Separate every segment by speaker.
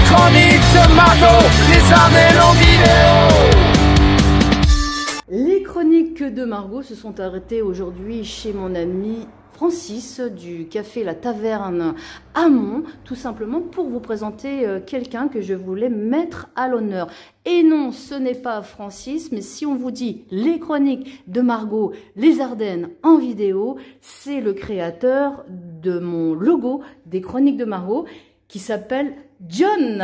Speaker 1: chroniques de Margot, les Ardennes en vidéo.
Speaker 2: Les chroniques de Margot se sont arrêtées aujourd'hui chez mon ami Francis du café La Taverne à Mont, tout simplement pour vous présenter quelqu'un que je voulais mettre à l'honneur. Et non, ce n'est pas Francis, mais si on vous dit les chroniques de Margot, les Ardennes en vidéo, c'est le créateur de mon logo des chroniques de Margot qui s'appelle John.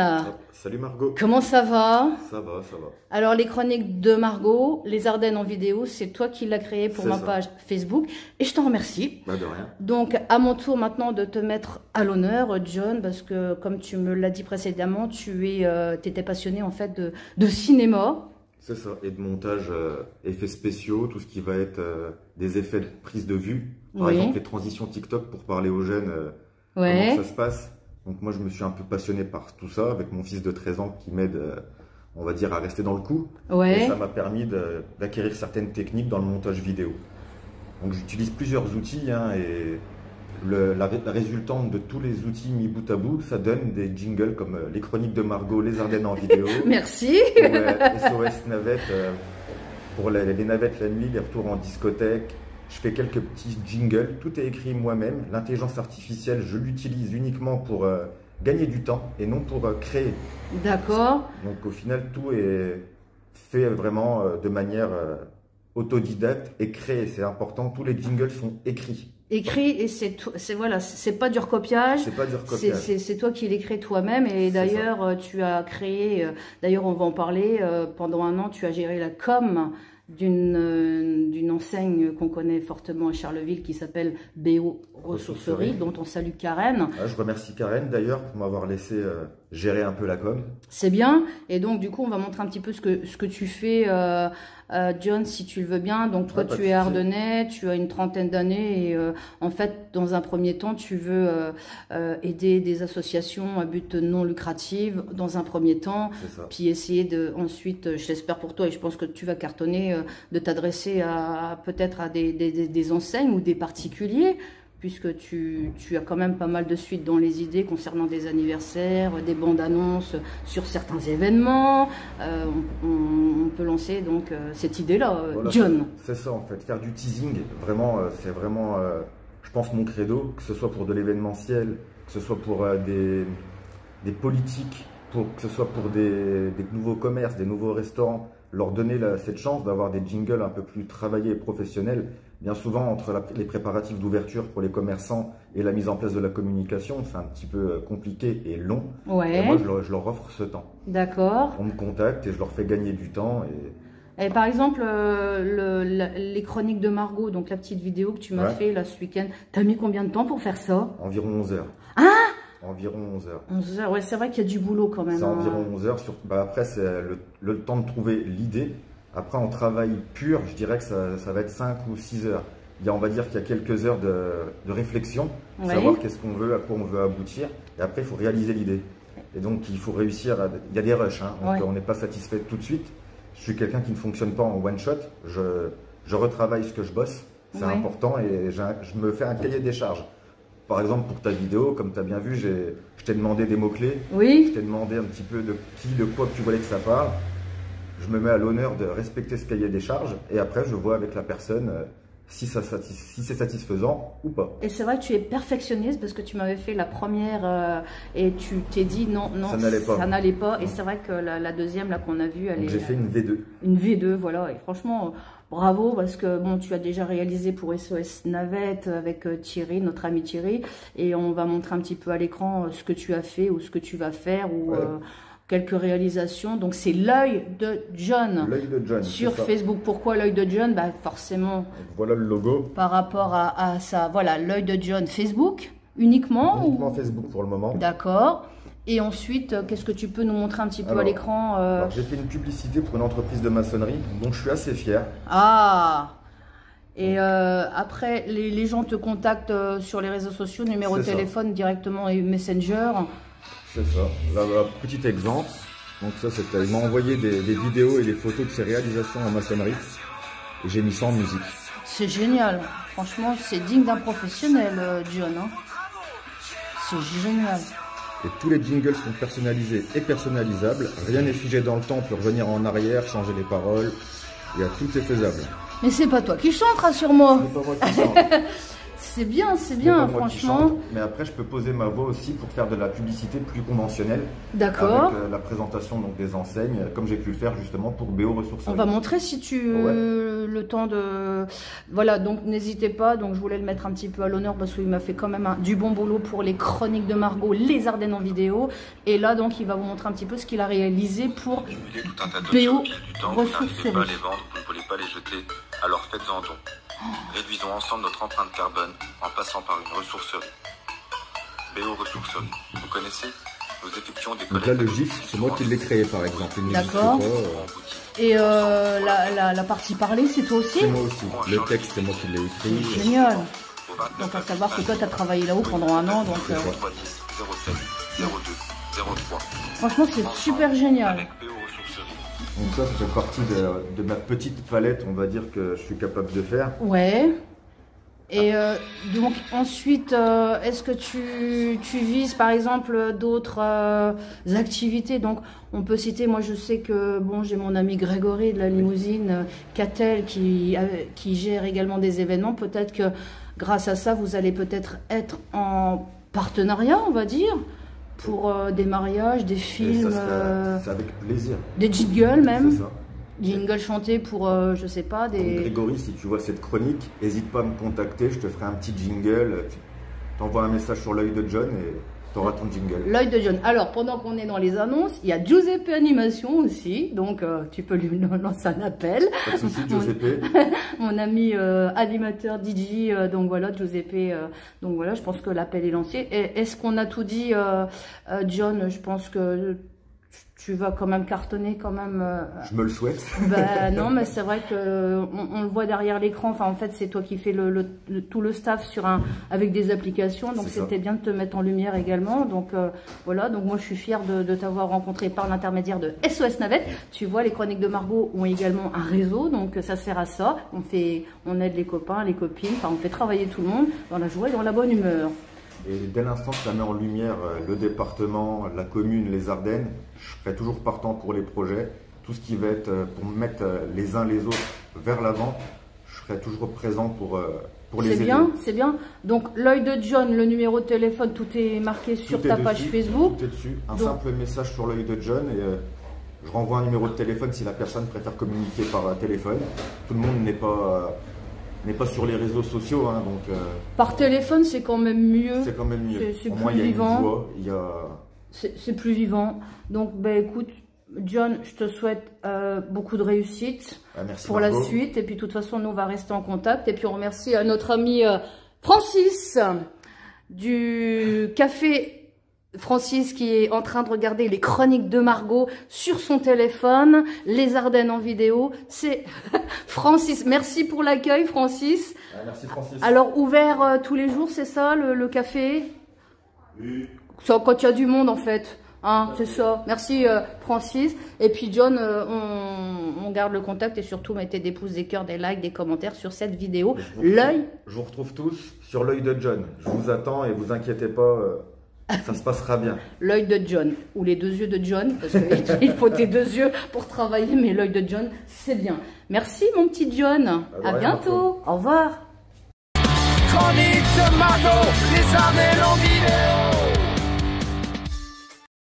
Speaker 3: Salut Margot.
Speaker 2: Comment ça va?
Speaker 3: Ça va, ça va.
Speaker 2: Alors, les chroniques de Margot, les Ardennes en vidéo, c'est toi qui l'as créé pour ma page Facebook. Et je t'en remercie.
Speaker 3: Bah de rien.
Speaker 2: Donc, à mon tour maintenant de te mettre à l'honneur, John, parce que comme tu me l'as dit précédemment, tu étais passionné en fait de cinéma.
Speaker 3: C'est ça. Et de montage, effets spéciaux, tout ce qui va être des effets de prise de vue. Par exemple, les transitions TikTok pour parler aux jeunes, comment ça se passe. Donc moi, je me suis un peu passionné par tout ça, avec mon fils de 13 ans qui m'aide, on va dire, à rester dans le coup. Et ça m'a permis d'acquérir certaines techniques dans le montage vidéo. Donc j'utilise plusieurs outils, et la résultante de tous les outils mis bout à bout, ça donne des jingles comme les chroniques de Margot, les Ardennes en vidéo.
Speaker 2: Merci.
Speaker 3: SOS Navette, pour les navettes la nuit, les retours en discothèque. Je fais quelques petits jingles, tout est écrit moi-même. L'intelligence artificielle, je l'utilise uniquement pour gagner du temps et non pour créer.
Speaker 2: D'accord.
Speaker 3: Donc au final, tout est fait vraiment de manière autodidacte et créé. C'est important, tous les jingles sont écrits.
Speaker 2: Écrit et c'est voilà, c'est pas du recopiage.
Speaker 3: C'est pas du recopiage.
Speaker 2: C'est toi qui l'écris toi-même et d'ailleurs tu as créé, d'ailleurs on va en parler, pendant un an tu as géré la com d'une enseigne qu'on connaît fortement à Charleville qui s'appelle BO Ressourcerie, dont on salue Karen.
Speaker 3: Je remercie Karen d'ailleurs pour m'avoir laissé gérer un peu la com.
Speaker 2: C'est bien, et donc du coup on va montrer un petit peu ce que tu fais, John, si tu le veux bien. Donc toi tu es ardennais, tu as une trentaine d'années et en fait dans un premier temps tu veux aider des associations à but non lucratif dans un premier temps, puis essayer ensuite, je l'espère pour toi et je pense que tu vas cartonner, de t'adresser peut-être à des enseignes ou des particuliers, puisque tu as quand même pas mal de suite dans les idées concernant des anniversaires, des bandes annonces sur certains événements. On peut lancer donc cette idée-là, voilà, John.
Speaker 3: C'est ça en fait, faire du teasing, vraiment, c'est vraiment, je pense, mon credo, que ce soit pour de l'événementiel, que ce soit pour des politiques, que ce soit pour des nouveaux commerces, des nouveaux restaurants, leur donner cette chance d'avoir des jingles un peu plus travaillés et professionnels. Bien souvent, entre les préparatifs d'ouverture pour les commerçants et la mise en place de la communication, c'est un petit peu compliqué et long. Et moi, je leur offre ce temps.
Speaker 2: D'accord.
Speaker 3: On me contacte et je leur fais gagner du temps.
Speaker 2: Et par exemple, les chroniques de Margot, donc la petite vidéo que tu m'as fait là ce week-end, t'as mis combien de temps pour faire ça?
Speaker 3: Environ 11 heures.
Speaker 2: Hein?
Speaker 3: Environ 11 heures.
Speaker 2: 11 heures, ouais, c'est vrai qu'il y a du boulot quand même.
Speaker 3: C'est environ 11 heures. Après, c'est le temps de trouver l'idée. Après, en travail pur, je dirais que ça va être 5 ou 6 heures. On va dire qu'il y a quelques heures de réflexion, savoir qu'est-ce qu'on veut, à quoi on veut aboutir. Et après, il faut réaliser l'idée. Et donc, il faut réussir il y a des rushs, donc on n'est pas satisfait tout de suite. Je suis quelqu'un qui ne fonctionne pas en one shot. Je retravaille ce que je bosse. C'est important et je me fais un cahier des charges. Par exemple, pour ta vidéo, comme tu as bien vu, je t'ai demandé des mots-clés.
Speaker 2: Oui.
Speaker 3: Je t'ai demandé un petit peu de quoi que tu voulais que ça parle. Je me mets à l'honneur de respecter ce cahier des charges et après, je vois avec la personne si c'est satisfaisant ou pas.
Speaker 2: Et c'est vrai que tu es perfectionniste parce que tu m'avais fait la première et tu t'es dit non, ça n'allait pas. Et c'est vrai que la deuxième là qu'on a vue,
Speaker 3: j'ai fait une V2.
Speaker 2: Une V2, voilà. Et franchement, bravo parce que bon, tu as déjà réalisé pour SOS Navette avec Thierry, notre ami Thierry, et on va montrer un petit peu à l'écran ce que tu as fait ou ce que tu vas faire ou quelques réalisations. Donc c'est l'œil de John.
Speaker 3: L'œil de John
Speaker 2: sur Facebook. Pourquoi l'œil de John? Forcément. Donc
Speaker 3: voilà le logo.
Speaker 2: Par rapport à ça, voilà l'œil de John Facebook uniquement.
Speaker 3: Uniquement Facebook pour le moment.
Speaker 2: D'accord. Et ensuite, qu'est-ce que tu peux nous montrer un petit peu à l'écran?
Speaker 3: J'ai fait une publicité pour une entreprise de maçonnerie dont je suis assez fier.
Speaker 2: Ah. Et après, les gens te contactent sur les réseaux sociaux, numéro de téléphone directement et Messenger.
Speaker 3: C'est ça. Là, petit exemple. Donc ça, il m'a envoyé des vidéos et des photos de ses réalisations en maçonnerie. Et j'ai mis ça en musique.
Speaker 2: C'est génial. Franchement, c'est digne d'un professionnel, John. C'est génial.
Speaker 3: Et tous les jingles sont personnalisés et personnalisables. Rien n'est figé dans le temps, on peut revenir en arrière, changer les paroles. Tout est faisable.
Speaker 2: Mais c'est pas toi qui chante, rassure-moi.
Speaker 3: C'est pas moi qui chante.
Speaker 2: C'est bien, franchement.
Speaker 3: Mais après, je peux poser ma voix aussi pour faire de la publicité plus conventionnelle.
Speaker 2: D'accord.
Speaker 3: Avec la présentation donc, des enseignes, comme j'ai pu le faire justement pour BO Ressources.
Speaker 2: On va montrer si tu le temps de... Voilà, donc n'hésitez pas. Donc je voulais le mettre un petit peu à l'honneur parce qu'il m'a fait quand même du bon boulot pour les chroniques de Margot, les Ardennes en vidéo. Et là, donc, il va vous montrer un petit peu ce qu'il a réalisé pour BO Ressources.
Speaker 4: Vous ne pouvez pas les vendre, vous ne voulez pas les jeter, alors faites-en don. Réduisons ensemble notre empreinte carbone en passant par une ressourcerie. BO Ressourcerie, vous connaissez? Nous effectuons des collectes.
Speaker 3: Donc là, le GIF, c'est moi qui l'ai créé par exemple.
Speaker 2: D'accord. Et la partie parlée, c'est toi aussi?
Speaker 3: C'est moi aussi. Le texte, c'est moi qui l'ai écrit.
Speaker 2: Génial. Donc à savoir que toi, tu as travaillé là-haut pendant un an. Donc,
Speaker 4: 07 02 03.
Speaker 2: Franchement, c'est super génial.
Speaker 4: Avec BO Ressourcerie.
Speaker 3: Donc ça fait partie de ma petite palette, on va dire, que je suis capable de faire.
Speaker 2: Ouais. Et donc ensuite, est-ce que tu vises par exemple d'autres activités? Donc on peut citer, moi je sais que bon, j'ai mon ami Grégory de la limousine Catel qui gère également des événements. Peut-être que grâce à ça, vous allez peut-être être en partenariat, on va dire, pour des mariages, des films,
Speaker 3: c'est avec plaisir.
Speaker 2: des jingles même.
Speaker 3: C'est ça.
Speaker 2: Jingle chanté pour, je sais pas, des...
Speaker 3: Donc, Grégory, si tu vois cette chronique, n'hésite pas à me contacter, je te ferai un petit jingle. Tu t'envoies un message sur l'œil de John et tu auras ton jingle.
Speaker 2: L'œil de John. Alors, pendant qu'on est dans les annonces, il y a Giuseppe Animation aussi, donc tu peux lui lancer un appel.
Speaker 3: Pas de souci, Giuseppe.
Speaker 2: Mon ami animateur DJ, donc voilà, Giuseppe, donc voilà, je pense que l'appel est lancé. Est-ce qu'on a tout dit, John? Je pense que tu vas quand même cartonner quand même.
Speaker 3: Je me le souhaite.
Speaker 2: Ben non, mais c'est vrai que on le voit derrière l'écran. Enfin, en fait, c'est toi qui fais tout le staff avec des applications. Donc, c'était bien de te mettre en lumière également. Donc, voilà. Donc, moi, je suis fière de t'avoir rencontré par l'intermédiaire de SOS Navette. Tu vois, les chroniques de Margot ont également un réseau. Donc, ça sert à ça. On aide les copains, les copines. Enfin, on fait travailler tout le monde dans la joie et dans la bonne humeur.
Speaker 3: Et dès l'instant que ça met en lumière le département, la commune, les Ardennes, je serai toujours partant pour les projets. Tout ce qui va être pour mettre les uns les autres vers l'avant, je serai toujours présent pour les aider.
Speaker 2: C'est bien, c'est bien. Donc l'œil de John, le numéro de téléphone, tout est marqué sur ta page Facebook.
Speaker 3: Tout est dessus. Un simple message sur l'œil de John et je renvoie un numéro de téléphone si la personne préfère communiquer par téléphone. Tout le monde n'est pas sur les réseaux sociaux, hein, donc...
Speaker 2: Par téléphone, c'est quand même mieux.
Speaker 3: C'est quand même mieux.
Speaker 2: C'est
Speaker 3: Au
Speaker 2: plus
Speaker 3: moins, il y a
Speaker 2: vivant.
Speaker 3: une voix, il y a...
Speaker 2: C'est plus vivant. Donc, ben écoute, John, je te souhaite beaucoup de réussite pour
Speaker 3: Margot.
Speaker 2: la suite. Et puis, de toute façon, nous, on va rester en contact. Et puis, on remercie notre ami Francis du café... Francis qui est en train de regarder les chroniques de Margot sur son téléphone, les Ardennes en vidéo. C'est Francis. Merci pour l'accueil, Francis.
Speaker 3: Merci, Francis.
Speaker 2: Alors, ouvert tous les jours, c'est ça, le café?
Speaker 3: Oui.
Speaker 2: Ça, quand il y a du monde, en fait. Hein, c'est ça. Merci, Francis. Et puis, John, on garde le contact et surtout, mettez des pouces, des cœurs, des likes, des commentaires sur cette vidéo. L'œil.
Speaker 3: Je vous retrouve tous sur l'œil de John. Je vous attends et vous inquiétez pas. Ça se passera bien.
Speaker 2: L'œil de John, ou les deux yeux de John, parce qu'il faut tes deux yeux pour travailler, mais l'œil de John, c'est bien. Merci mon petit John, à bientôt, au revoir.
Speaker 1: Chronique de Margot, les Ardennes en vidéo.